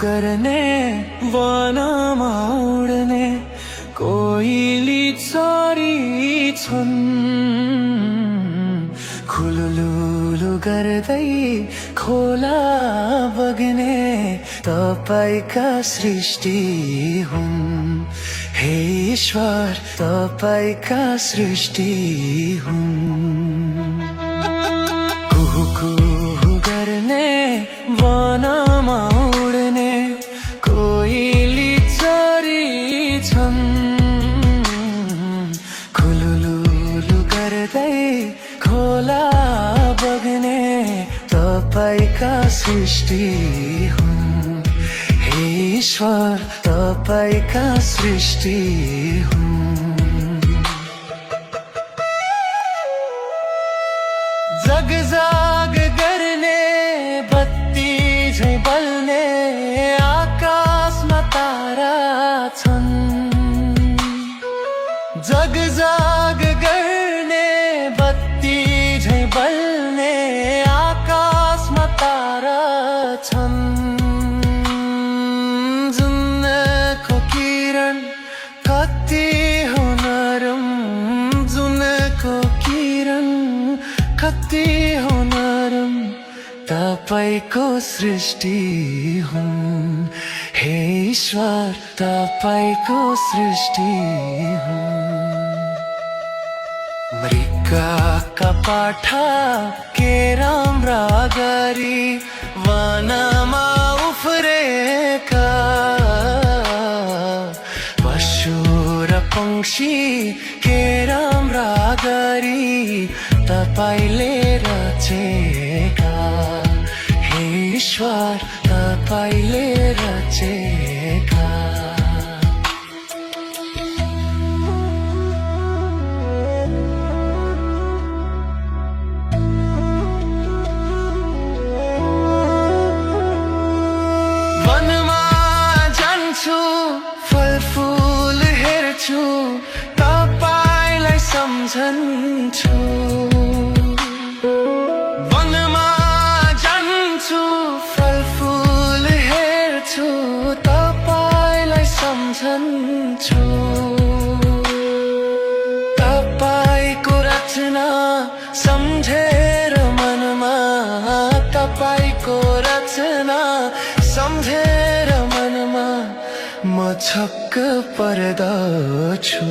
गर्ने वनमा उड्ने कोइली चरी छन् खुलुलुलु गर्दै खोला बग्ने तपाईका सृष्टि हुन् हे ईश्वर तपाईका सृष्टि हुन् कुहु कुहु गर्ने वनमा उड्ने कोइली चरी छन् खुलुलुलु गर्दै खोला बग्ने तपाईका सृष्टि हुन् हे ईश्वर तपाईका सृष्टि हुन् जगजाग गर्ने बत्ती झैं बल्ने आकाशमा तारा छन् जगजाग गर्ने बत्ती झैं बल्ने आकाशमा तारा छन् जुनको किरण कति हो नरम जुनको किरण कति हो नरम तपाईको सृष्टि हुन् हे ईश्वर तपाईको सृष्टि हुन् मृगका पाठा के राम्रा गरी वनमा उफ्रेका पशु र पंक्षी के राम्रा गरी तपाईले रचेका हे ईश्वर तपाईले रचेका वनमा जान्छु फलफुल हेर्छु तपाईलाई सम्झन्छु वनमा जान्छु फलफुल हेर्छु तपाईलाई सम्झन्छु तपाईको रचना सम्झेर मनमा तपाईको रचना सम्झेर मनमा म छक्क पर्दछु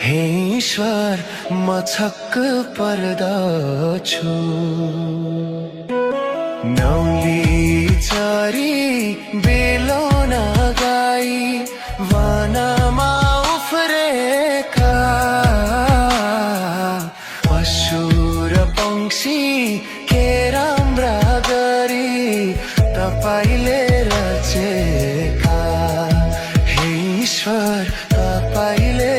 हे ईश्वर म छक्क पर्दछु नौली चरी बेलौन गाई वनमा उफ्रेका पशु र पंक्षी के राम्रा गरी तपाईले रचेका हे ईश्वर तपाईले